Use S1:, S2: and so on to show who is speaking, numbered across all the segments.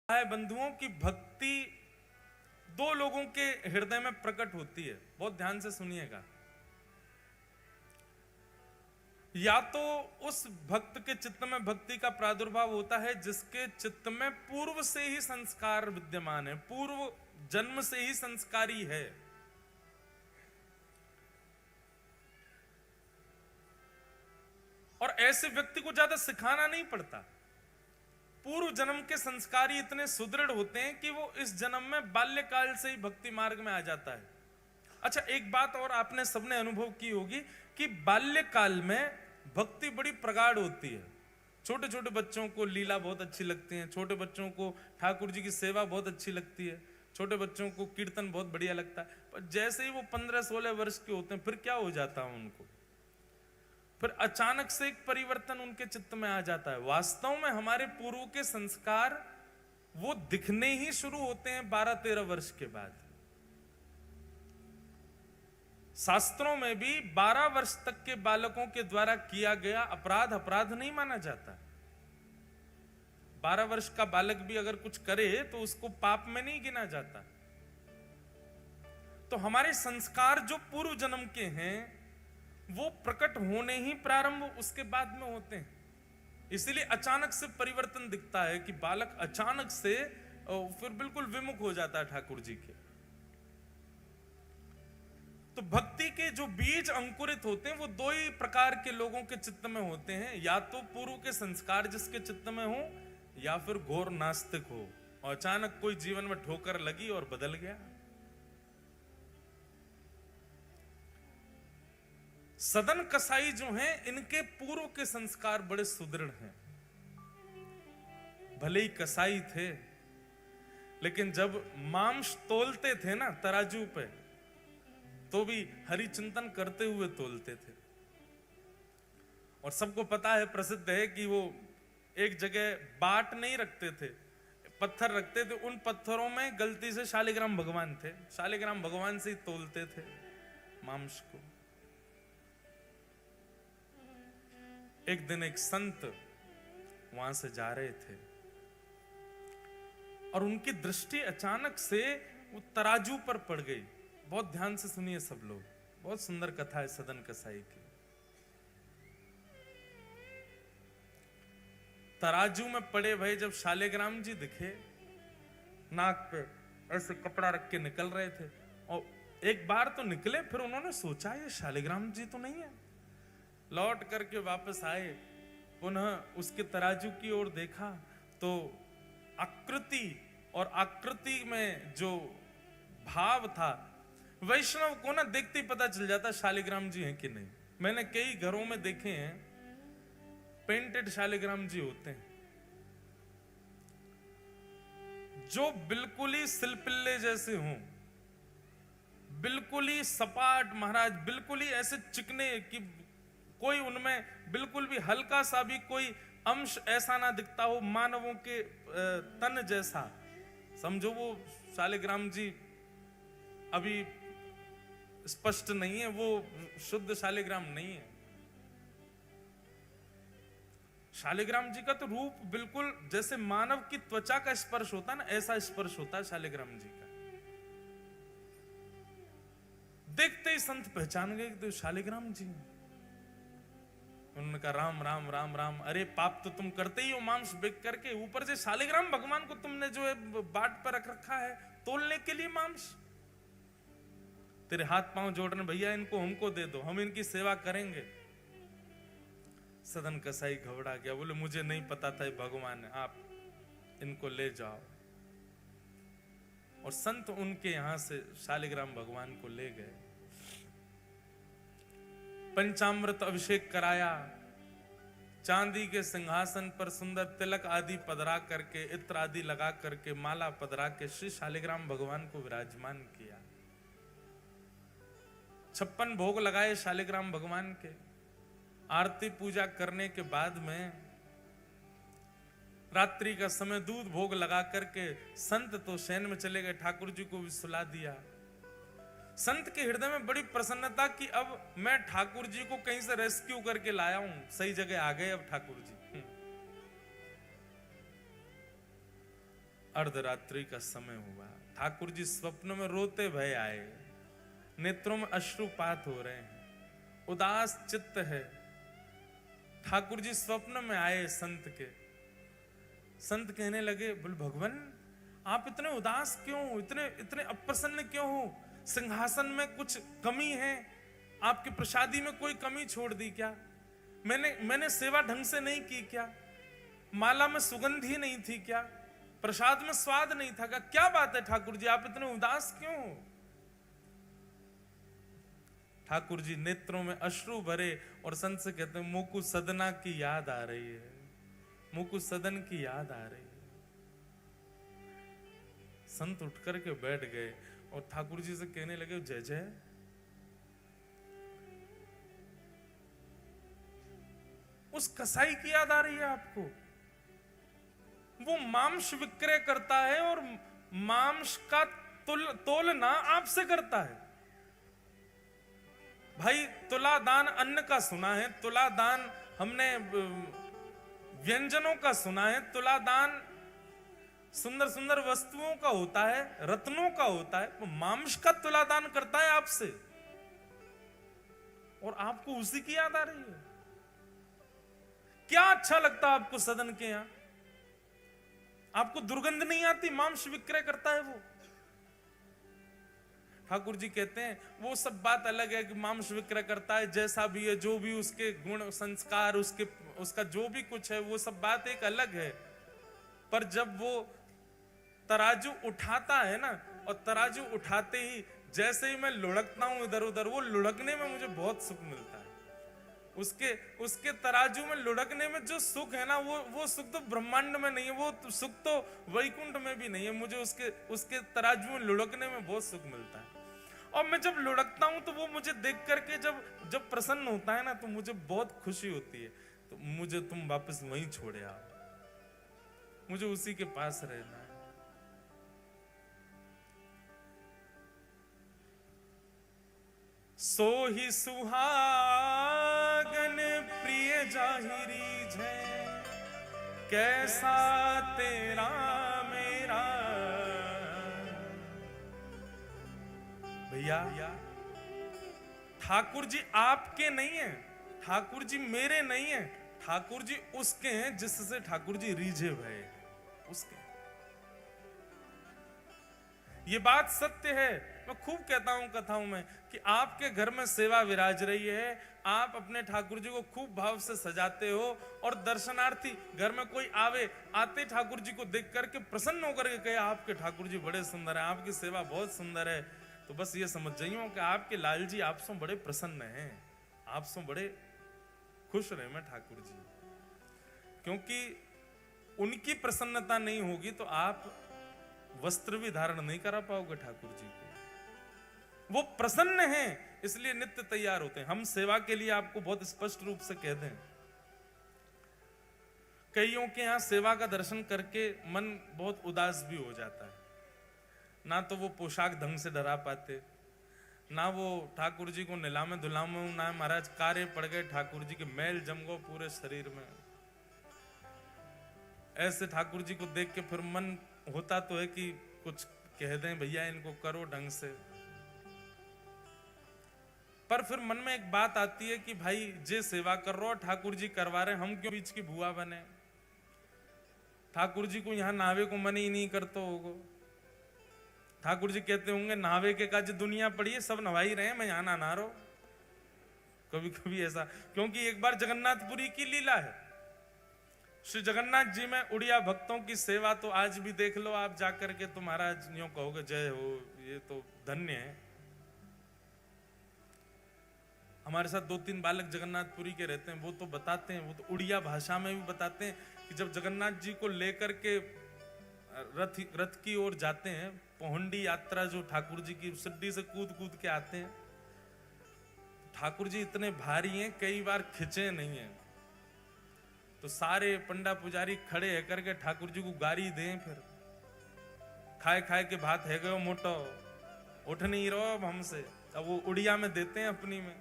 S1: है बंधुओं की भक्ति दो लोगों के हृदय में प्रकट होती है। बहुत ध्यान से सुनिएगा। या तो उस भक्त के चित्त में भक्ति का प्रादुर्भाव होता है जिसके चित्त में पूर्व से ही संस्कार विद्यमान है, पूर्व जन्म से ही संस्कारी है। और ऐसे व्यक्ति को ज्यादा सिखाना नहीं पड़ता। पूर्व जन्म के संस्कार ही इतने सुदृढ़ होते हैं कि वो इस जन्म में बाल्यकाल से ही भक्ति मार्ग में आ जाता है। अच्छा, एक बात और आपने सबने अनुभव की होगी कि बाल्यकाल में भक्ति बड़ी प्रगाढ़ होती है। छोटे छोटे बच्चों को लीला बहुत अच्छी लगती है, छोटे बच्चों को ठाकुर जी की सेवा बहुत अच्छी लगती है, छोटे बच्चों को कीर्तन बहुत बढ़िया लगता है। पर जैसे ही वो 15-16 वर्ष के होते हैं फिर क्या हो जाता है उनको, फिर अचानक से एक परिवर्तन उनके चित्त में आ जाता है। वास्तव में हमारे पूर्व के संस्कार वो दिखने ही शुरू होते हैं 12-13 वर्ष के बाद। शास्त्रों में भी 12 वर्ष तक के बालकों के द्वारा किया गया अपराध अपराध नहीं माना जाता। 12 वर्ष का बालक भी अगर कुछ करे तो उसको पाप में नहीं गिना जाता। तो हमारे संस्कार जो पूर्व जन्म के हैं वो प्रकट होने ही प्रारंभ उसके बाद में होते हैं। इसलिए अचानक से परिवर्तन दिखता है कि बालक अचानक से फिर बिल्कुल विमुख हो जाता है ठाकुर जी के। तो भक्ति के जो बीज अंकुरित होते हैं वो दो ही प्रकार के लोगों के चित्त में होते हैं, या तो पूर्व के संस्कार जिसके चित्त में हो, या फिर घोर नास्तिक हो और अचानक कोई जीवन में ठोकर लगी और बदल गया। सदन कसाई जो हैं इनके पूर्व के संस्कार बड़े सुदृढ़ हैं। भले ही कसाई थे लेकिन जब मांस तोलते थे ना तराजू पे, तो भी हरि चिंतन करते हुए तोलते थे। और सबको पता है, प्रसिद्ध है कि वो एक जगह बाट नहीं रखते थे, पत्थर रखते थे। उन पत्थरों में गलती से शालिग्राम भगवान थे, शालिग्राम भगवान से ही तोलते थे मांस को। एक दिन एक संत वहां से जा रहे थे और उनकी दृष्टि अचानक से वो तराजू पर पड़ गई। बहुत ध्यान से सुनिए सब लोग, बहुत सुंदर कथा है सदन कसाई की। तराजू में पड़े भाई जब शालिग्राम जी दिखे, नाक पे ऐसे कपड़ा रख के निकल रहे थे, और एक बार तो निकले, फिर उन्होंने सोचा ये शालिग्राम जी तो नहीं है। लौट करके वापस आए, पुनः उसके तराजू की ओर देखा तो आकृति और आकृति में जो भाव था, वैष्णव को ना देखते ही पता चल जाता शालिग्राम जी हैं कि नहीं। मैंने कई घरों में देखे हैं पेंटेड शालिग्राम जी होते हैं जो बिल्कुल ही सिलपिल्ले जैसे हों, बिल्कुल ही सपाट महाराज, बिल्कुल ही ऐसे चिकने कि कोई उनमें बिल्कुल भी हल्का सा भी कोई अंश ऐसा ना दिखता हो मानवों के तन जैसा। समझो वो शालिग्राम जी अभी स्पष्ट नहीं है, वो शुद्ध शालिग्राम नहीं है। शालिग्राम जी का तो रूप बिल्कुल जैसे मानव की त्वचा का स्पर्श होता है ना, ऐसा स्पर्श होता है शालिग्राम जी का। देखते ही संत पहचान गए कि तो शालिग्राम जी। उन्होंने कहा राम राम राम राम, अरे पाप तो तुम करते ही हो मांस बेच करके, ऊपर से शालिग्राम भगवान को तुमने जो है बाट पर रख रखा है तोलने के लिए मांस। तेरे हाथ पांव जोड़ रहे भैया, इनको हमको दे दो, हम इनकी सेवा करेंगे। सदन कसाई घबरा गया, बोले मुझे नहीं पता था ये भगवान है, आप इनको ले जाओ। और संत उनके यहां से शालिग्राम भगवान को ले गए, पंचामृत अभिषेक कराया, चांदी के सिंहासन पर सुंदर तिलक आदि पधरा करके, इत्र आदि लगा करके, माला पधरा के श्री शालिग्राम भगवान को विराजमान किया। 56 भोग लगाए शालिग्राम भगवान के। आरती पूजा करने के बाद में रात्रि का समय दूध भोग लगा करके संत तो शयन में चले गए, ठाकुर जी को भी सुला दिया। संत के हृदय में बड़ी प्रसन्नता कि अब मैं ठाकुर जी को कहीं से रेस्क्यू करके लाया हूं, सही जगह आ गए अब ठाकुर जी। अर्धरात्रि का समय हुआ, ठाकुर जी स्वप्न में रोते भय आए, नेत्रों में अश्रुपात हो रहे हैं, उदास चित्त है। ठाकुर जी स्वप्न में आए संत के। संत कहने लगे, बोल भगवान आप इतने उदास क्यों, इतने इतने अप्रसन्न क्यों हो? सिंहासन में कुछ कमी है? आपकी प्रसादी में कोई कमी छोड़ दी क्या? मैंने सेवा ढंग से नहीं की क्या? माला में सुगंध ही नहीं थी क्या? प्रसाद में स्वाद नहीं था क्या बात है ठाकुर जी, आप इतने उदास क्यों हो? ठाकुर जी नेत्रों में अश्रु भरे और संत से कहते हैं, मुकु सदना की याद आ रही है, मुकु सदन की याद आ रही है। संत उठ करके बैठ गए और ठाकुर जी से कहने लगे, जय जय, उस कसाई की याद आ रही है आपको? वो मांस विक्रय करता है और मांस का तोलना आपसे करता है। भाई तुलादान अन्न का सुना है, तुलादान हमने व्यंजनों का सुना है, तुलादान सुंदर सुंदर वस्तुओं का होता है, रत्नों का होता है। वो मांस का तुलादान करता है आपसे और आपको उसी की याद आ रही है। क्या अच्छा लगता है आपको सदन के यहां? आपको दुर्गंध नहीं आती? मांस विक्रय करता है वो। ठाकुर जी कहते हैं वो सब बात अलग है कि मांस विक्रय करता है, जैसा भी है, जो भी उसके गुण संस्कार, उसका जो भी कुछ है, वो सब बात एक अलग है। पर जब वो तराजू उठाता है ना, और तराजू उठाते ही जैसे ही मैं लुढ़कता हूं इधर उधर, वो लुढ़कने में मुझे बहुत सुख मिलता है। उसके तराजू में लुढ़कने में जो सुख है ना, वो सुख तो ब्रह्मांड में नहीं है, वो सुख तो वैकुंठ में भी नहीं है। मुझे उसके तराजू में लुढ़कने में बहुत सुख मिलता है। और मैं जब लुढ़कता हूं तो वो मुझे देख करके जब प्रसन्न होता है ना, तो मुझे बहुत खुशी होती है। तो मुझे तुम वापस वहीं छोड़े आओ, मुझे उसी के पास रहना है। सो ही सुहागन प्रिय जाहिरी जय, कैसा तेरा मेरा। भैया ठाकुर जी आपके नहीं है, ठाकुर जी मेरे नहीं है, ठाकुर जी उसके हैं जिससे ठाकुर जी रीझे भय, उसके। ये बात सत्य है। मैं खूब कहता हूं कथाओं में कि आपके घर में सेवा विराज रही है, आप अपने ठाकुर जी को खूब भाव से सजाते हो, और दर्शनार्थी घर में कोई आते ठाकुर जी को देख करके प्रसन्न होकर के कहे, आपके ठाकुर जी बड़े सुंदर हैं, आपकी सेवा बहुत सुंदर है। तो बस ये समझ जाइए कि आपके लाल जी आपसे बड़े प्रसन्न हैं, आपसे बड़े खुश रहे मैं ठाकुर जी। क्योंकि उनकी प्रसन्नता नहीं होगी तो आप वस्त्र भी धारण नहीं करा पाओगे ठाकुर जी को। वो प्रसन्न हैं, इसलिए नित्य तैयार होते हैं। हम सेवा के लिए आपको बहुत स्पष्ट रूप से कह दें, कईयों के यहां सेवा का दर्शन करके मन बहुत उदास भी हो जाता है। ना तो वो पोशाक ढंग से डरा पाते, ना वो ठाकुर जी को नीलामे दुलामे, ना महाराज कार्य पड़ गए, ठाकुर जी के मैल जम गो पूरे शरीर में। ऐसे ठाकुर जी को देख के फिर मन होता तो है कि कुछ कह दें, भैया इनको करो ढंग से। पर फिर मन में एक बात आती है कि भाई जे सेवा कर रहे हो ठाकुर जी करवा रहे, हम क्यों बीच की भुआ बने? ठाकुर जी को यहां नावे को मन ही नहीं करते होगो। ठाकुर जी कहते होंगे नावे के काज दुनिया पड़ी है, सब नवाई रहे, मैं यहां ना रहो। कभी कभी ऐसा, क्योंकि एक बार जगन्नाथपुरी की लीला है, श्री जगन्नाथ जी में उड़िया भक्तों की सेवा तो आज भी देख लो आप जाकर के, तो महाराज यूं कहोगे जय हो, ये तो धन्य है। हमारे साथ 2-3 बालक जगन्नाथपुरी के रहते हैं, वो तो बताते हैं, वो तो उड़िया भाषा में भी बताते हैं कि जब जगन्नाथ जी को लेकर के रथ की ओर जाते हैं, पहुंडी यात्रा जो ठाकुर जी की सिड्डी से कूद कूद के आते हैं, ठाकुर जी इतने भारी हैं, कई बार खिंचे नहीं हैं, तो सारे पंडा पुजारी खड़े है करके ठाकुर जी को गारी दें, फिर खाए खाए के भात है गयो मोटो, उठ नहीं रहो अब हमसे। अब वो उड़िया में देते हैं अपनी में,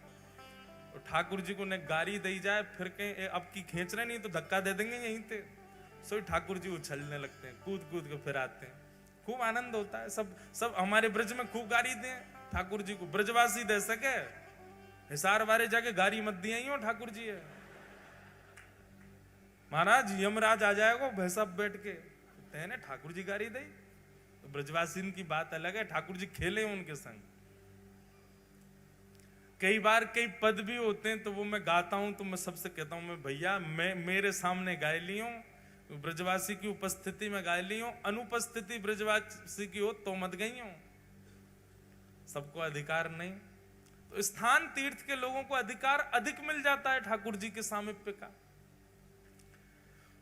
S1: तो ठाकुर जी को ने गारी दी जाए, फिर कहीं अब की खींच रहे नहीं तो धक्का दे देंगे यहीं पे, सो ठाकुर जी उछलने लगते हैं, कूद कूद के फिर आते हैं, खूब आनंद होता है। सब हमारे ब्रज में खूब गारी दें ठाकुर जी को, ब्रजवासी दे सके, हिसार वारे जाके गारी मत दिया ही हो ठाकुर जी है। महाराज यमराज आ जाएगा भैंसा बैठ के, कहते ठाकुर जी गारी दे, तो ब्रजवासी की बात अलग है, ठाकुर जी खेले उनके संग। कई बार कई पद भी होते हैं तो वो मैं गाता हूं तो मैं सबसे कहता हूं, मैं भैया मैं मेरे सामने गाय ली हूं, ब्रजवासी की उपस्थिति में गाय ली हूं, अनुपस्थिति ब्रजवासी की हो तो मत गई हूं, सबको अधिकार नहीं। तो स्थान तीर्थ के लोगों को अधिकार अधिक मिल जाता है ठाकुर जी के सामीप्य का।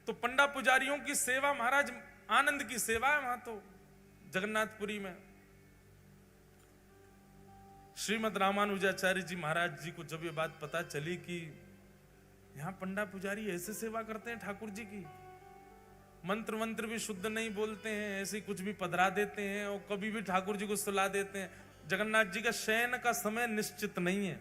S1: तो पंडा पुजारियों की सेवा महाराज आनंद की सेवा है वहां तो जगन्नाथपुरी में। श्रीमद रामानुजाचार्य जी महाराज जी को जब ये बात पता चली कि यहां पंडा पुजारी ऐसे सेवा करते हैं ठाकुर जी की, मंत्र मंत्र भी शुद्ध नहीं बोलते हैं, ऐसे कुछ भी पधरा देते हैं और कभी भी ठाकुर जी को सुला देते हैं। जगन्नाथ जी का शयन का समय निश्चित नहीं है,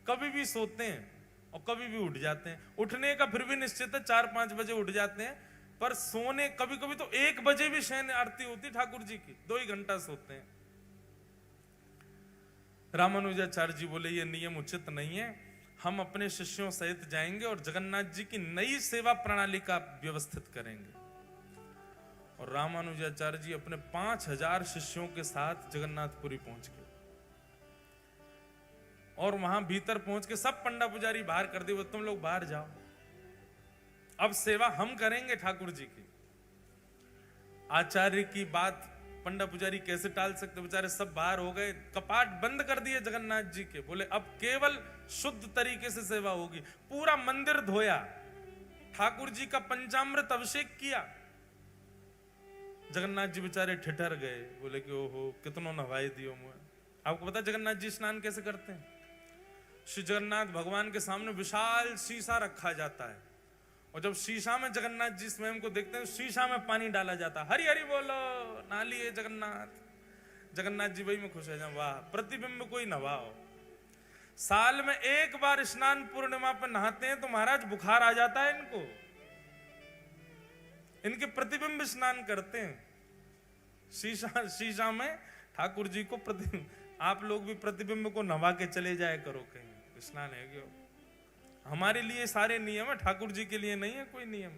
S1: कभी भी सोते हैं और कभी भी उठ जाते हैं। उठने का फिर भी निश्चित है, 4-5 बजे उठ जाते हैं, पर सोने कभी कभी तो 1 बजे भी शयन आरती होती ठाकुर जी की, 2 ही घंटा सोते हैं। रामानुजाचार्य जी बोले ये नियम उचित नहीं है, हम अपने शिष्यों सहित जाएंगे और जगन्नाथ जी की नई सेवा प्रणाली का व्यवस्थित करेंगे। और रामानुजाचार्य जी अपने 5000 शिष्यों के साथ जगन्नाथपुरी पहुंच गए और वहां भीतर पहुंच के सब पंडा पुजारी बाहर कर दिए, तुम लोग बाहर जाओ, अब सेवा हम करेंगे ठाकुर जी की। आचार्य की बात पंडा पुजारी कैसे टाल सकते, बेचारे सब बाहर हो गए, कपाट बंद कर दिए जगन्नाथ जी के, बोले अब केवल शुद्ध तरीके से सेवा होगी। पूरा मंदिर धोया, ठाकुर जी का पंचामृत अभिषेक किया। जगन्नाथ जी बेचारे ठिठर गए, बोले कि ओहो कितनों नवाई दियो मुझे। आपको पता जगन्नाथ जी स्नान कैसे करते हैं? श्री जगन्नाथ भगवान के सामने विशाल शीशा रखा जाता है और जब शीशा में जगन्नाथ जी स्वयं को देखते हैं, शीशा में पानी डाला जाता है, हरि हरि बोलो, नाली है जगन्नाथ। जगन्नाथ जी वही में खुश है, वाह प्रतिबिंब कोई नवाओ। साल में 1 बार स्नान पूर्णिमा पर नहाते हैं तो महाराज बुखार आ जाता है इनको, इनके प्रतिबिंब स्नान करते हैं शीशा में ठाकुर जी को प्रतिबिंब। आप लोग भी प्रतिबिंब को नवा के चले जाए करो कहीं, स्नान है क्यों? हमारे लिए सारे नियम है, ठाकुर जी के लिए नहीं है कोई नियम।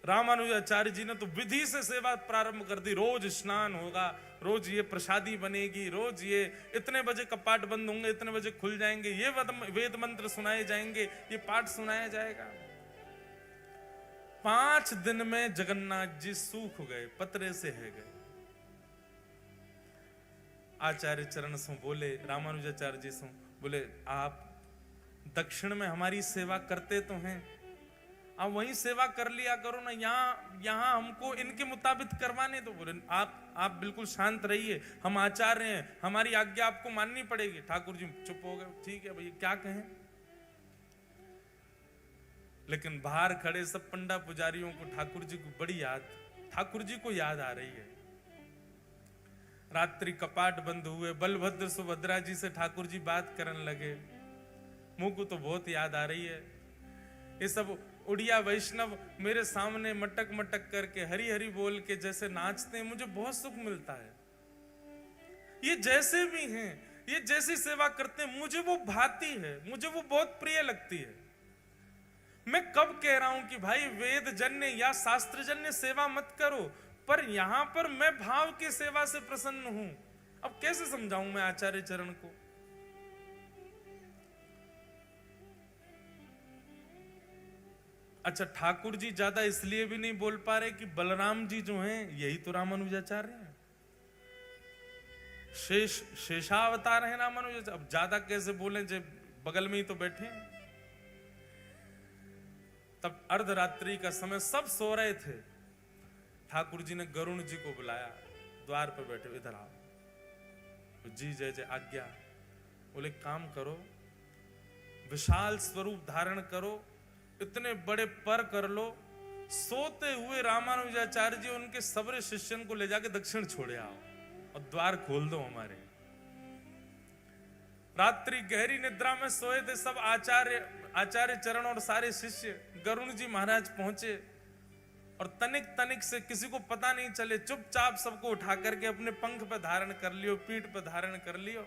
S1: रामानुजाचार्य जी ने तो विधि से सेवा प्रारंभ कर दी, रोज स्नान होगा, रोज ये प्रसादी बनेगी, रोज ये इतने बजे कपाट बंद होंगे, इतने बजे खुल जाएंगे, ये वेद मंत्र सुनाए जाएंगे, ये पाठ सुनाया जाएगा। 5 दिन में जगन्नाथ जी सूख गए, पतरे से है गए। आचार्य चरण सो बोले, रामानुजाचार्य जी सो बोले, आप दक्षिण में हमारी सेवा करते तो हैं, आप वहीं सेवा कर लिया करो ना, यहाँ हमको इनके मुताबिक करवाने दो। बोले आप बिल्कुल शांत रहिए, हम आचार्य हैं, हमारी आज्ञा आपको माननी पड़ेगी। ठाकुर जी चुप हो गए, ठीक है भैया क्या कहें। लेकिन बाहर खड़े सब पंडा पुजारियों को ठाकुर जी को बड़ी याद, ठाकुर जी को याद आ रही है। रात्रि कपाट बंद हुए, बलभद्र सुभद्रा जी से ठाकुर जी बात करने लगे, मुंह को तो बहुत याद आ रही है। ये सब उड़िया वैष्णव मेरे सामने मटक मटक करके हरि हरि बोल के जैसे नाचते हैं, मुझे बहुत सुख मिलता है। ये जैसे भी हैं, ये जैसी सेवा करते हैं, मुझे वो भाती है, मुझे वो बहुत प्रिय लगती है। मैं कब कह रहा हूं कि भाई वेद जन्य या शास्त्र जन्य सेवा मत करो, पर यहां पर मैं भाव की सेवा से प्रसन्न हूं। अब कैसे समझाऊं मैं आचार्य चरण को? अच्छा, ठाकुर जी ज्यादा इसलिए भी नहीं बोल पा रहे कि बलराम जी जो हैं यही तो रामानुजाचार्य हैं, शेषावतार है रामानुजाचार्य। अब ज्यादा कैसे बोले जब बगल में ही तो बैठे हैं। तब अर्धरात्रि का समय, सब सो रहे थे। ठाकुर जी ने गरुण जी को बुलाया, द्वार पर बैठे, इधर आओ। तो जी जय जय आज्ञा। बोले काम करो, विशाल स्वरूप धारण करो, इतने बड़े पर कर लो। सोते हुए रामानुजाचार्य जी उनके सबरे शिष्यन को ले जाके दक्षिण छोड़े आओ और द्वार खोल दो हमारे। रात्रि गहरी निद्रा में सोए थे सब आचार्य, आचार्य चरण और सारे शिष्य गरुण जी महाराज पहुंचे और तनिक तनिक से किसी को पता नहीं चले चुपचाप सबको उठा करके अपने पंख पर धारण कर लियो, पीठ पर धारण कर लियो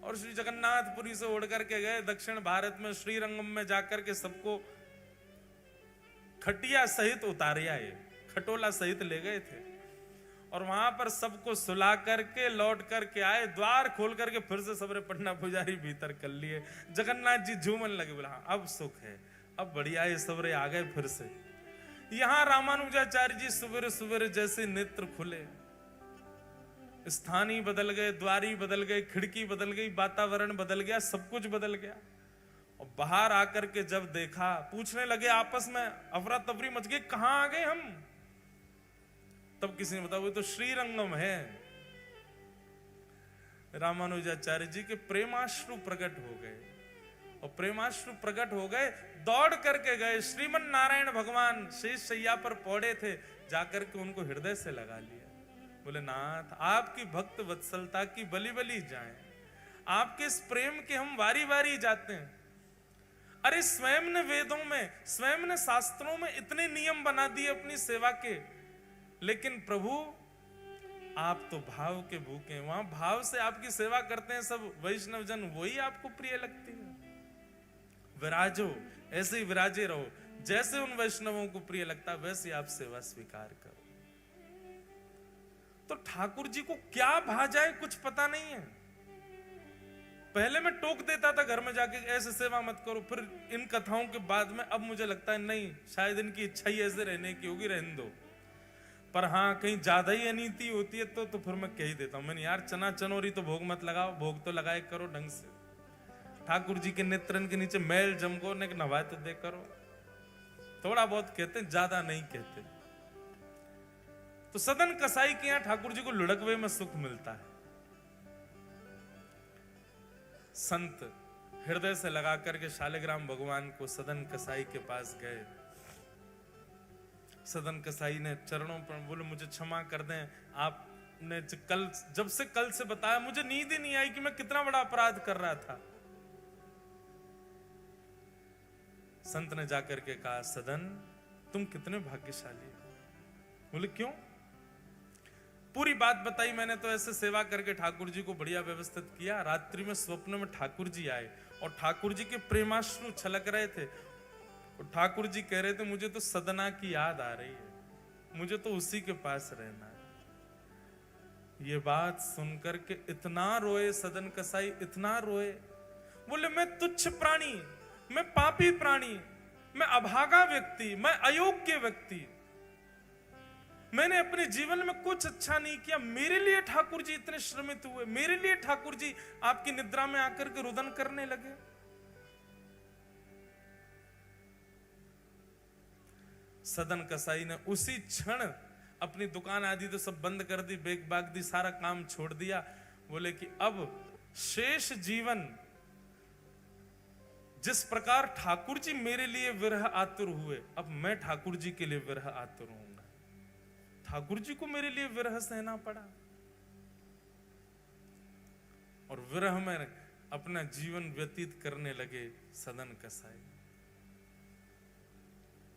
S1: और श्री जगन्नाथपुरी से उड़ करके गए दक्षिण भारत में श्रीरंगम में जाकर के सबको खटिया सहित उतारे आए, खटोला सहित ले गए थे और वहां पर सबको सुला करके लौट करके आए, द्वार खोल करके फिर से सबरे पटना पुजारी भीतर कर लिए। जगन्नाथ जी झूमन लगे, बोला हाँ अब सुख है, अब बढ़िया है, सबरे आ गए फिर से। यहां रामानुजाचार्य जी सुबह सुबह जैसे नेत्र खुले, स्थान ही बदल गए, द्वार ही बदल गए, खिड़की बदल गई, वातावरण बदल गया, सब कुछ बदल गया। और बाहर आकर के जब देखा, पूछने लगे आपस में, अफरा तफरी मच गई, कहां आ गए हम? तब किसी ने बताया वो तो श्रीरंगम है। रामानुजाचार्य जी के प्रेमाश्रु प्रकट हो गए और प्रेमाश्रु प्रकट हो गए, दौड़ करके गए, श्रीमन नारायण भगवान शेष शैया पर पौड़े थे, जाकर के उनको हृदय से लगा लिया। बोले नाथ आपकी भक्त वत्सलता की बलि बलि जाएं, आपके इस प्रेम के हम वारी वारी जाते हैं। अरे स्वयं ने वेदों में, स्वयं ने शास्त्रों में इतने नियम बना दिए अपनी सेवा के, लेकिन प्रभु आप तो भाव के भूखे हैं, वहां भाव से आपकी सेवा करते हैं सब वैष्णव जन, वही आपको प्रिय लगती है। विराजो, ऐसे ही विराजे रहो, जैसे उन वैष्णवों को प्रिय लगता है वैसे आप सेवा स्वीकार करो। तो ठाकुर जी को क्या भा जाए कुछ पता नहीं है। पहले मैं टोक देता था घर में जाके ऐसे सेवा मत करो, फिर इन कथाओं के बाद में अब मुझे लगता है नहीं, शायद इनकी इच्छा ही ऐसे रहने की होगी, रहने दो। पर हाँ कहीं ज्यादा ही अनीति होती है तो फिर मैं कह ही देता हूं, मैंने यार चना चनोरी तो भोग मत लगाओ, भोग तो लगाए करो ढंग से। ठाकुर जी के नेत्रन के नीचे मैल जमको ने नवाए तो दे करो, थोड़ा बहुत कहते हैं, ज्यादा नहीं कहते। तो सदन कसाई के यहां ठाकुर जी को लुढ़कवे में सुख मिलता है। संत हृदय से लगा करके शालिग्राम भगवान को सदन कसाई के पास गए। सदन कसाई ने चरणों पर बोले मुझे क्षमा कर दें, आपने जब से कल से बताया मुझे नींद ही नहीं आई कि मैं कितना बड़ा अपराध कर रहा था। संत ने जाकर के कहा सदन तुम कितने भाग्यशाली हो। बोले क्यों? पूरी बात बताई मैंने, तो ऐसे सेवा करके ठाकुर जी को बढ़िया व्यवस्थित किया। रात्रि में स्वप्न में ठाकुर जी आए और ठाकुर जी के प्रेमाश्रु छलक रहे थे और ठाकुर जी कह रहे थे मुझे तो सदना की याद आ रही है, मुझे तो उसी के पास रहना है। ये बात सुनकर के इतना रोए सदन कसाई, इतना रोए। बोले मैं तुच्छ प्राणी, मैं पापी प्राणी, मैं अभागा व्यक्ति, मैं अयोग्य व्यक्ति, मैंने अपने जीवन में कुछ अच्छा नहीं किया, मेरे लिए ठाकुर जी इतने श्रमित हुए, मेरे लिए ठाकुर जी आपकी निद्रा में आकर के रुदन करने लगे। सदन कसाई ने उसी क्षण अपनी दुकान आदि तो सब बंद कर दी, बेग बाग दी, सारा काम छोड़ दिया। बोले कि अब शेष जीवन जिस प्रकार ठाकुर जी मेरे लिए विरह आतुर हुए, अब मैं ठाकुर जी के लिए विरह आतुर हूंगा। ठाकुर जी को मेरे लिए विरह सहना पड़ा और विरह में अपना जीवन व्यतीत करने लगे सदन कसाई।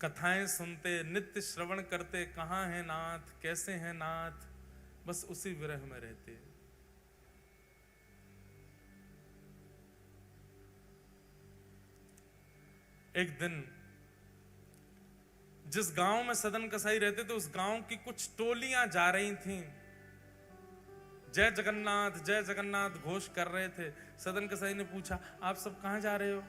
S1: कथाएं सुनते, नित्य श्रवण करते, कहां है नाथ, कैसे हैं नाथ, बस उसी विरह में रहते। एक दिन जिस गांव में सदन कसाई रहते थे उस गांव की कुछ टोलियां जा रही थीं, जय जगन्नाथ घोष कर रहे थे। सदन कसाई ने पूछा आप सब कहां जा रहे हो?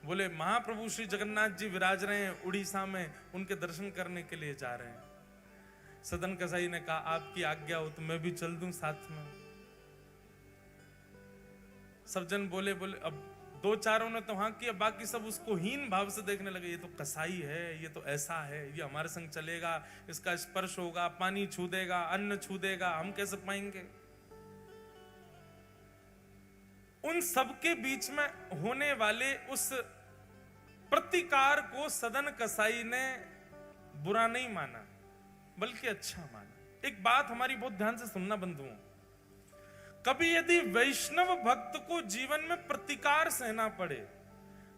S1: बोले महाप्रभु श्री जगन्नाथ जी विराज रहे हैं उड़ीसा में, उनके दर्शन करने के लिए जा रहे हैं। सदन कसाई ने कहा आपकी आज्ञा हो तो मैं भी चल दूं साथ में। सब जन बोले अब दो चारों ने तो हाँ किया, बाकी सब उसको हीन भाव से देखने लगे, ये तो कसाई है, ये तो ऐसा है, ये हमारे संग चलेगा, इसका स्पर्श होगा, पानी छू देगा, अन्न छू देगा, हम कैसे पाएंगे। उन सबके बीच में होने वाले उस प्रतिकार को सदन कसाई ने बुरा नहीं माना बल्कि अच्छा माना। एक बात हमारी बहुत ध्यान से सुनना बंधुओं, कभी यदि वैष्णव भक्त को जीवन में प्रतिकार सहना पड़े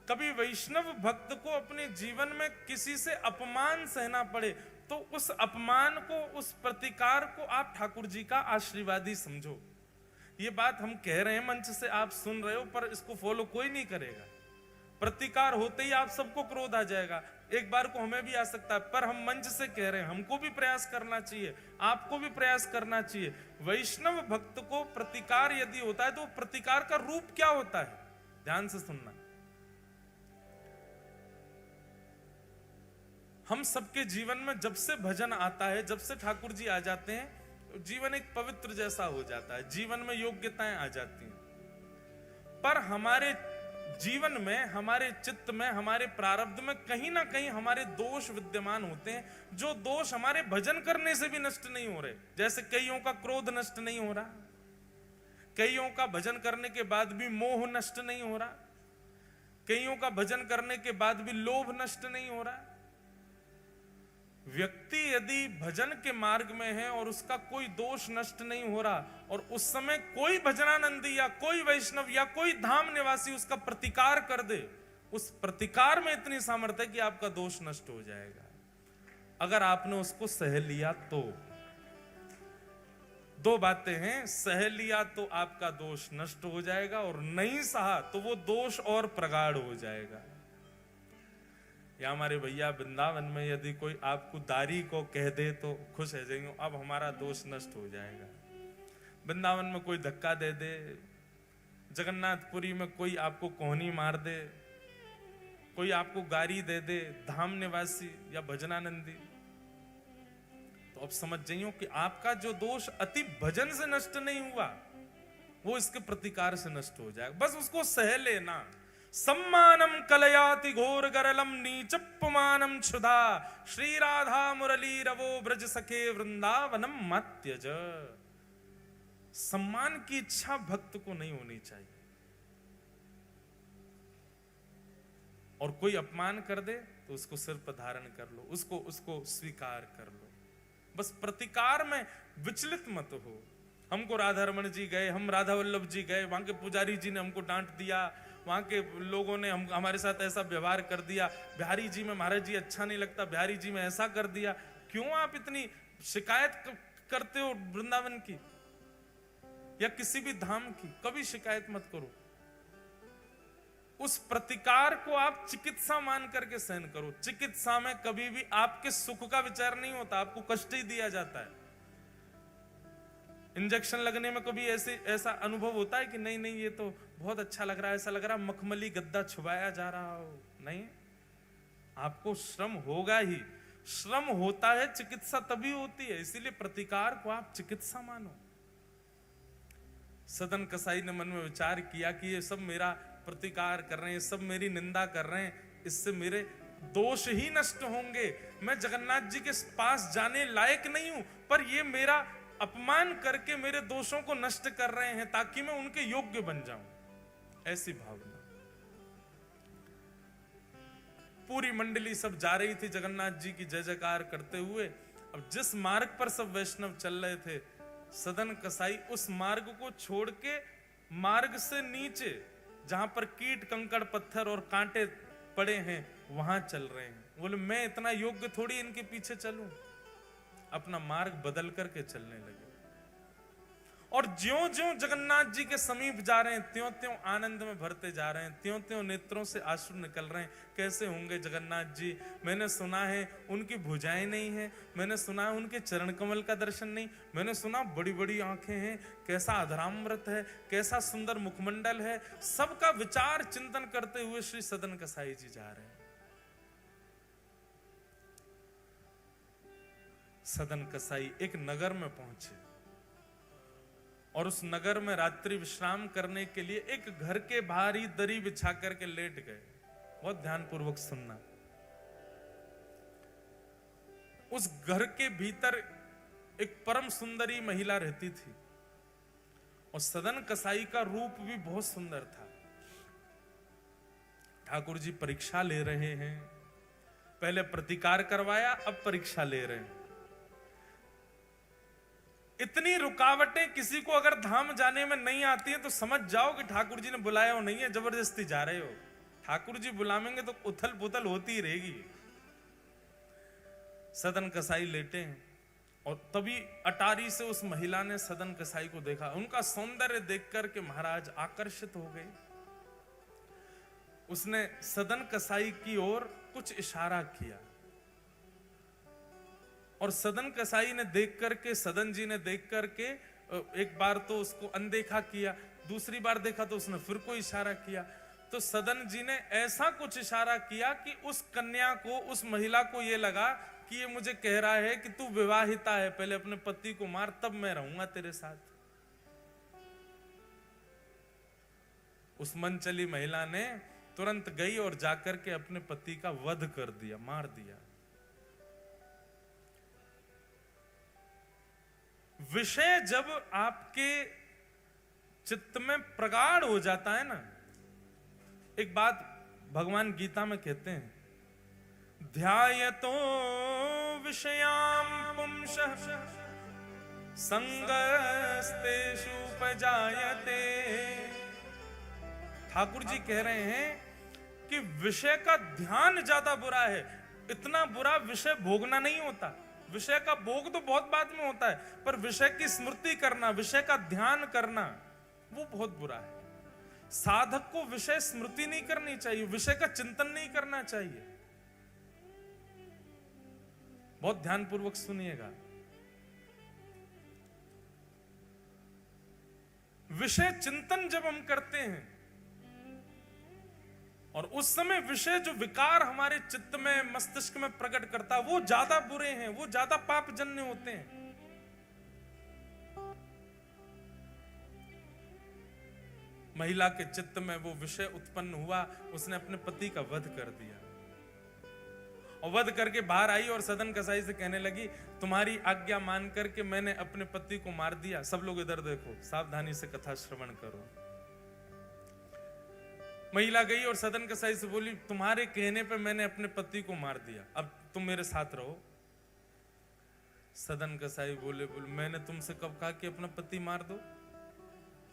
S1: कभी वैष्णव भक्त को अपने जीवन में किसी से अपमान सहना पड़े तो उस अपमान को, उस प्रतिकार को आप ठाकुर जी का आशीर्वाद ही समझो। ये बात हम कह रहे हैं, मंच से आप सुन रहे हो, पर इसको फॉलो कोई नहीं करेगा। प्रतिकार होते ही आप सबको क्रोध आ जाएगा, एक बार को हमें भी आ सकता है, पर हम मंच से कह रहे हैं, हमको भी प्रयास करना चाहिए, आपको भी प्रयास करना चाहिए। वैष्णव भक्त को प्रतिकार यदि होता है तो प्रतिकार का रूप क्या होता है, ध्यान से सुनना। हम सबके जीवन में जब से भजन आता है, जब से ठाकुर जी आ जाते हैं, जीवन एक पवित्र जैसा हो जाता है, जीवन में योग्यताएं आ जाती हैं। पर हमारे जीवन में, हमारे चित्त में, हमारे प्रारब्ध में कहीं ना कहीं हमारे दोष विद्यमान होते हैं, जो दोष हमारे भजन करने से भी नष्ट नहीं हो रहे। जैसे कईयों का क्रोध नष्ट नहीं हो रहा, कईयों का भजन करने के बाद भी मोह नष्ट नहीं हो रहा, कईयों का भजन करने के बाद भी लोभ नष्ट नहीं हो रहा। व्यक्ति यदि भजन के मार्ग में है और उसका कोई दोष नष्ट नहीं हो रहा, और उस समय कोई भजनानंदी या कोई वैष्णव या कोई धाम निवासी उसका प्रतिकार कर दे, उस प्रतिकार में इतनी सामर्थ्य है कि आपका दोष नष्ट हो जाएगा, अगर आपने उसको सह लिया तो। दो बातें हैं, सह लिया तो आपका दोष नष्ट हो जाएगा, और नहीं सहा तो वो दोष और प्रगाढ़ हो जाएगा। या हमारे भैया वृंदावन में यदि कोई आपको दारी को कह दे तो खुश है जाएंगे, अब हमारा दोष नष्ट हो जाएगा। वृंदावन में कोई धक्का दे दे, जगन्नाथपुरी में कोई आपको कोहनी मार दे, कोई आपको गारी दे दे, धाम निवासी या भजनानंदी, तो अब समझ जाइयो कि आपका जो दोष अति भजन से नष्ट नहीं हुआ, वो इसके प्रतिकार से नष्ट हो जाएगा। बस उसको सह लेना। सम्मानम कलयाति घोर गरलम नीचपमानम क्षुधा, श्री राधा मुरली रवो ब्रज सखे वृंदावनम मत्यज। सम्मान की इच्छा भक्त को नहीं होनी चाहिए, और कोई अपमान कर दे तो उसको सिर पर धारण कर लो, उसको स्वीकार कर लो। बस प्रतिकार में विचलित मत हो। हमको राधा रमन जी गए, हम राधा वल्लभ जी गए, वहां के पुजारी जी ने हमको डांट दिया, वहां के लोगों ने हमारे साथ ऐसा व्यवहार कर दिया, बिहारी जी में महाराज जी अच्छा नहीं लगता, बिहारी जी में ऐसा कर दिया। क्यों आप इतनी शिकायत करते हो वृंदावन की या किसी भी धाम की? कभी शिकायत मत करो। उस प्रतिकार को आप चिकित्सा मान करके सहन करो। चिकित्सा में कभी भी आपके सुख का विचार नहीं होता, आपको कष्ट ही दिया जाता है। इंजेक्शन लगने में कभी ऐसा अनुभव होता है कि नहीं नहीं ये तो बहुत अच्छा लग रहा है, ऐसा लग रहा है मखमली गद्दा छुपाया जा रहा हो? नहीं, आपको श्रम होगा ही। श्रम होता है, चिकित्सा तभी होती है। इसीलिए प्रतिकार को आप चिकित्सा मानो। सदन कसाई ने मन में विचार किया कि ये सब मेरा प्रतिकार कर रहे हैं, सब मेरी निंदा कर रहे हैं, इससे मेरे दोष ही नष्ट होंगे। मैं जगन्नाथ जी के पास जाने लायक नहीं हूं, पर ये मेरा अपमान करके मेरे दोषों को नष्ट कर रहे हैं ताकि मैं उनके योग्य बन जाऊं। ऐसी भावना। पूरी मंडली सब जा रही थी जगन्नाथ जी की जय जयकार करते हुए। अब जिस मार्ग पर सब वैष्णव चल रहे थे, सदन कसाई उस मार्ग को छोड़ के मार्ग से नीचे जहां पर कीट कंकड़ पत्थर और कांटे पड़े हैं वहां चल रहे हैं। बोले मैं इतना योग्य थोड़ी इनके पीछे चलूं। अपना मार्ग बदल करके चलने लगे, और ज्यों ज्यों जगन्नाथ जी के समीप जा रहे हैं त्यों त्यों आनंद में भरते जा रहे हैं, त्यों त्यों नेत्रों से आंसू निकल रहे हैं। कैसे होंगे जगन्नाथ जी? मैंने सुना है उनकी भुजाएं नहीं है, मैंने सुना है उनके चरण कमल का दर्शन नहीं, मैंने सुना बड़ी बड़ी आंखें हैं, कैसा अधरामृत है, कैसा सुंदर मुखमंडल है। सबका विचार चिंतन करते हुए श्री सदन कसाई जी जा रहे हैं। सदन कसाई एक नगर में पहुंचे, और उस नगर में रात्रि विश्राम करने के लिए एक घर के बाहर ही दरी बिछा करके लेट गए। बहुत ध्यानपूर्वक सुनना। उस घर के भीतर एक परम सुंदरी महिला रहती थी, और सदन कसाई का रूप भी बहुत सुंदर था। ठाकुर जी परीक्षा ले रहे हैं, पहले प्रतिकार करवाया, अब परीक्षा ले रहे हैं। इतनी रुकावटें किसी को अगर धाम जाने में नहीं आती हैं तो समझ जाओ कि ठाकुर जी ने बुलाया हो नहीं है, जबरदस्ती जा रहे हो। ठाकुर जी बुलावेंगे तो उथल पुथल होती ही रहेगी। सदन कसाई लेटे हैं और तभी अटारी से उस महिला ने सदन कसाई को देखा। उनका सौंदर्य देखकर के महाराज आकर्षित हो गए। उसने सदन कसाई की ओर कुछ इशारा किया और सदन कसाई ने देख करके, सदन जी ने देख करके एक बार तो उसको अनदेखा किया, दूसरी बार देखा तो उसने फिर कोई इशारा किया। तो सदन जी ने ऐसा कुछ इशारा किया कि उस कन्या को, उस महिला को यह लगा कि ये मुझे कह रहा है कि तू विवाहिता है, पहले अपने पति को मार तब मैं रहूंगा तेरे साथ। उस मन चली महिला ने तुरंत गई और जाकर के अपने पति का वध कर दिया, मार दिया। विषय जब आपके चित्त में प्रगाढ़ हो जाता है ना, एक बात भगवान गीता में कहते हैं, ध्यायतो विषयाम पुंसः संगस्तेषु उपजायते। ठाकुर जी कह रहे हैं कि विषय का ध्यान ज्यादा बुरा है। इतना बुरा विषय भोगना नहीं होता, विषय का भोग तो बहुत बाद में होता है, पर विषय की स्मृति करना, विषय का ध्यान करना, वो बहुत बुरा है। साधक को विषय स्मृति नहीं करनी चाहिए, विषय का चिंतन नहीं करना चाहिए। बहुत ध्यानपूर्वक सुनिएगा। विषय चिंतन जब हम करते हैं और उस समय विषय जो विकार हमारे चित्त में, मस्तिष्क में प्रकट करता है, वो ज्यादा बुरे हैं, वो ज्यादा पापजन्य होते हैं। महिला के चित्त में वो विषय उत्पन्न हुआ, उसने अपने पति का वध कर दिया और वध करके बाहर आई और सदन कसाई से कहने लगी, तुम्हारी आज्ञा मान करके मैंने अपने पति को मार दिया। सब लोग इधर देखो, सावधानी से कथा श्रवण करो। महिला गई और सदन कसाई से बोली, तुम्हारे कहने पे मैंने अपने पति को मार दिया, अब तुम मेरे साथ रहो। सदन कसाई बोले, मैंने तुमसे कब कहा कि अपना पति मार दो?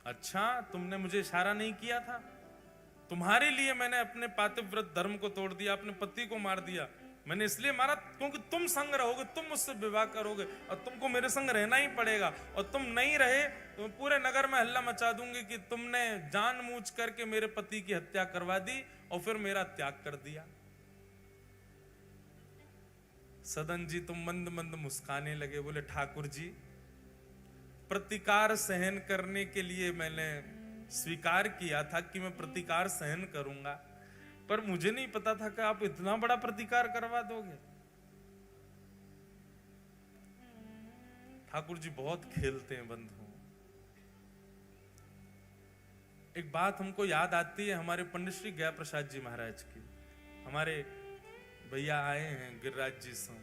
S1: अच्छा, तुमने मुझे इशारा नहीं किया था? तुम्हारे लिए मैंने अपने पातिव्रत धर्म को तोड़ दिया, अपने पति को मार दिया। मैंने इसलिए मारा क्योंकि तुम संग रहोगे, तुम मुझसे विवाह करोगे और तुमको मेरे संग रहना ही पड़ेगा, और तुम नहीं रहे तो पूरे नगर में हल्ला मचा दूंगी कि तुमने जानबूझ करके मेरे पति की हत्या करवा दी और फिर मेरा त्याग कर दिया। सदन जी तो मंद मंद मुस्काने लगे, बोले, ठाकुर जी, प्रतिकार सहन करने के लिए मैंने स्वीकार किया था कि मैं प्रतिकार सहन करूंगा, पर मुझे नहीं पता था कि आप इतना बड़ा प्रतिकार करवा दोगे। ठाकुर जी बहुत खेलते हैं बंधु। एक बात हमको याद आती है हमारे पंडित श्री गया प्रसाद जी महाराज की। हमारे भैया आए हैं गिरिराज जी से।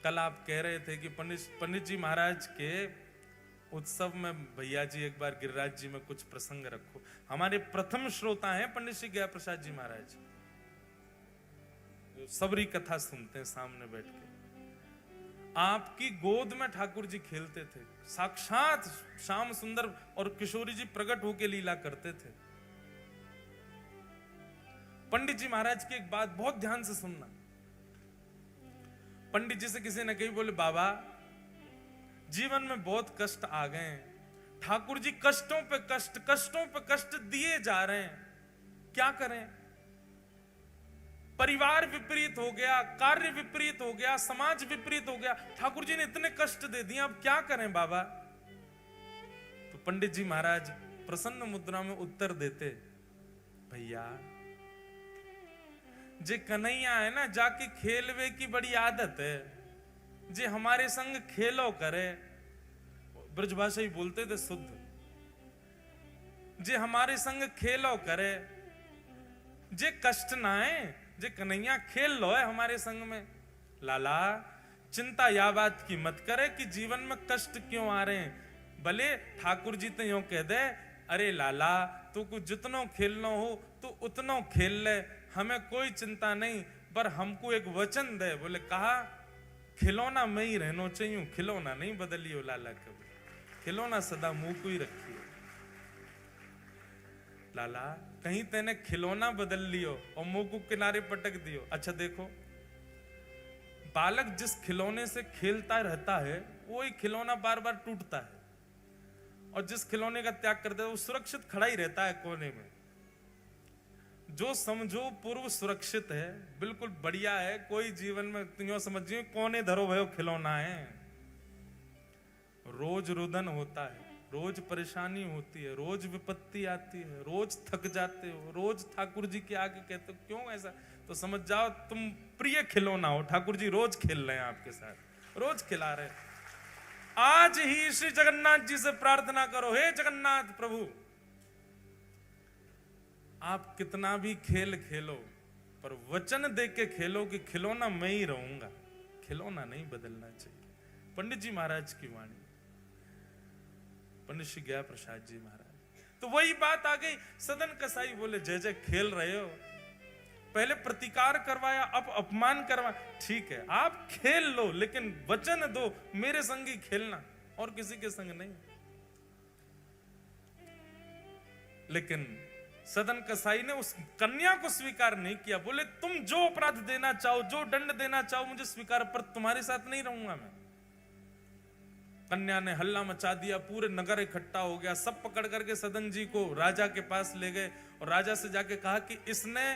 S1: कल आप कह रहे थे कि पंडित जी महाराज के उत्सव में भैया जी एक बार गिरिराज जी में कुछ प्रसंग रखो। हमारे प्रथम श्रोता हैं पंडित श्री गया प्रसाद जी महाराज, सबरी कथा सुनते हैं सामने बैठ के। आपकी गोद में ठाकुर जी खेलते थे, साक्षात श्याम सुंदर और किशोरी जी प्रकट होकर लीला करते थे। पंडित जी महाराज की एक बात बहुत ध्यान से सुनना। पंडित जी से किसी ने कही, बोले, बाबा जीवन में बहुत कष्ट आ गए हैं, ठाकुर जी कष्टों पे कष्ट दिए जा रहे हैं, क्या करें? परिवार विपरीत हो गया, कार्य विपरीत हो गया, समाज विपरीत हो गया, ठाकुर जी ने इतने कष्ट दे दिए, अब क्या करें बाबा? तो पंडित जी महाराज प्रसन्न मुद्रा में उत्तर देते, भैया जे कन्हैया है ना, जाके खेलवे की बड़ी आदत है, जे हमारे संग खेलो करे। ब्रजभाषा ही बोलते थे शुद्ध, जे हमारे संग खेलो करे, जे कष्ट ना है, जे कन्हैया खेल लो है हमारे संग में। लाला चिंता या बात की मत करे कि जीवन में कष्ट क्यों आ रहे हैं। भले ठाकुर जी तो यूं कह दे, अरे लाला तू कुछ जितनो खेलना हो तो उतनो खेल ले, हमें कोई चिंता नहीं, पर हमको एक वचन दे। बोले, कहा? खिलौना में ही रहना चाहिए, खिलौना नहीं बदलियो लाला कभी, खिलौना सदा मुंह को ही रखिए। लाला कहीं तेने खिलौना बदल लियो और मुंह को किनारे पटक दियो। अच्छा देखो, बालक जिस खिलौने से खेलता रहता है वो ही खिलौना बार बार टूटता है, और जिस खिलौने का त्याग करता है वो सुरक्षित खड़ा ही रहता है कोने में। जो समझो पूर्व सुरक्षित है, बिल्कुल बढ़िया है, कोई जीवन में तुम समझिए कोने धरो भयो खिलौना है। रोज रुदन होता है, रोज परेशानी होती है, रोज विपत्ति आती है, रोज थक जाते हो, रोज ठाकुर जी के आगे कहते हो क्यों ऐसा, तो समझ जाओ तुम प्रिय खिलौना हो, ठाकुर जी रोज खेल रहे हैं आपके साथ, रोज खिला रहे हैं। आज ही श्री जगन्नाथ जी से प्रार्थना करो, हे जगन्नाथ प्रभु, आप कितना भी खेल खेलो पर वचन दे के खेलो कि खिलौना मैं ही रहूंगा, खिलौना नहीं बदलना चाहिए। पंडित जी महाराज की वाणी, पंडित श्री गया प्रसाद जी महाराज। तो वही बात आ गई, सदन कसाई बोले जय जय खेल रहे हो, पहले प्रतिकार करवाया अब अपमान करवा, ठीक है आप खेल लो लेकिन वचन दो मेरे संग ही खेलना और किसी के संग नहीं। लेकिन सदन कसाई ने उस कन्या को स्वीकार नहीं किया, बोले तुम जो अपराध देना चाहो, जो दंड देना चाहो मुझे स्वीकार, पर तुम्हारे साथ नहीं रहूंगा मैं। कन्या ने हल्ला मचा दिया, पूरे नगर इकट्ठा हो गया, सब पकड़ करके सदन जी को राजा के पास ले गए और राजा से जाके कहा कि इसने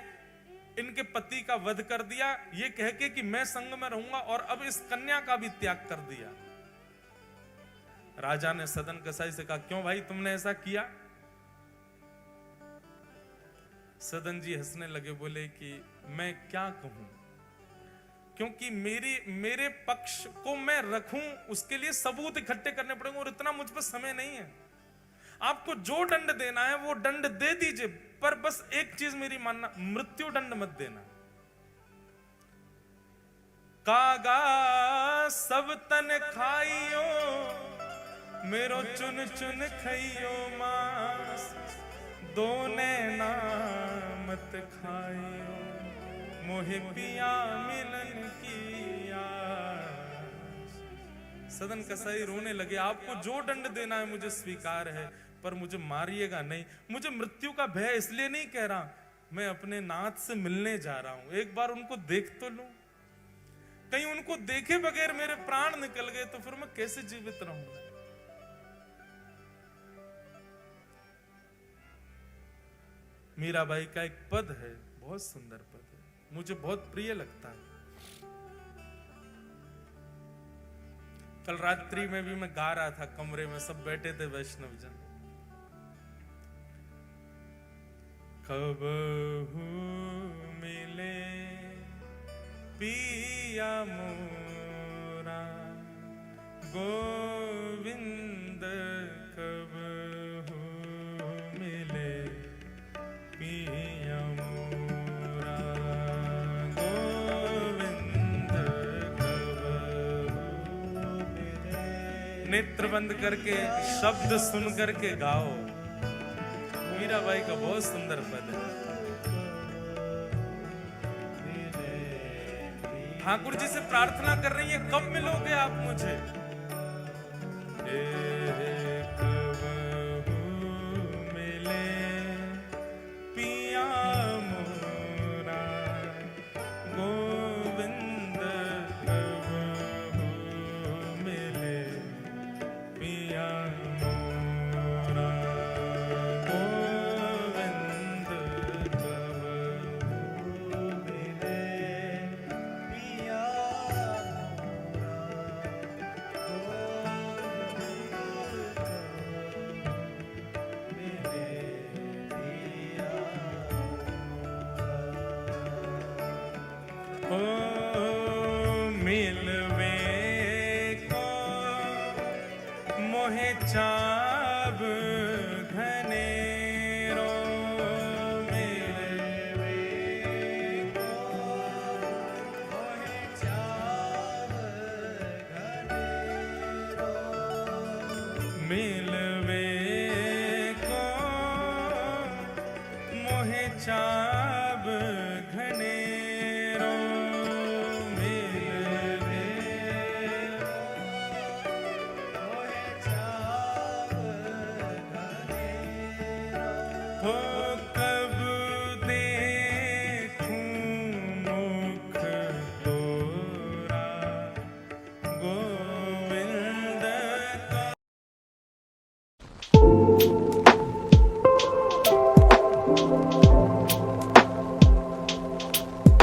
S1: इनके पति का वध कर दिया, ये कह के कि मैं संग में रहूंगा, और अब इस कन्या का भी त्याग कर दिया। राजा ने सदन कसाई से कहा क्यों भाई तुमने ऐसा किया? सदन जी हंसने लगे, बोले कि मैं क्या कहूं, क्योंकि मेरे पक्ष को मैं रखूं उसके लिए सबूत इकट्ठे करने पड़ेंगे और इतना मुझ पर समय नहीं है। आपको जो दंड देना है वो दंड दे दीजिए, पर बस एक चीज मेरी मानना, मृत्यु दंड मत देना। कागा सब तन खाइयो मेरो चुन चुन खाइयो मांस, दोने नामत खाइयो मोहे पिया मिलन की आस। सदन कसाई रोने लगे, आपको जो दंड देना है मुझे स्वीकार है, पर मुझे मारिएगा नहीं। मुझे मृत्यु का भय इसलिए नहीं कह रहा, मैं अपने नाथ से मिलने जा रहा हूं, एक बार उनको देख तो लूं, कहीं उनको देखे बगैर मेरे प्राण निकल गए तो फिर मैं कैसे जीवित रहूंगा। मीराबाई का एक पद है, बहुत सुंदर पद है, मुझे बहुत प्रिय लगता है। कल रात्रि में भी मैं गा रहा था, कमरे में सब बैठे थे वैष्णव जन। कबहू मिले पिया मोरा गोविंद, कबहू मिले पिया मोरा गोविंद, कबहू मिले। नेत्र बंद करके शब्द सुन करके गाओ। मीराबाई का बहुत सुंदर पद है। ठाकुर जी से प्रार्थना कर रही है, कब मिलोगे आप मुझे? मिले पिया मोरा गोविंद, मिले पिया मोरा गोविंद, मिले पिया मिलवे को मोहे चाब घनेरो, मिलवे को मोहे चाब घनेरो, मिलवे को मोहे चाब घनेरो, हो कब है।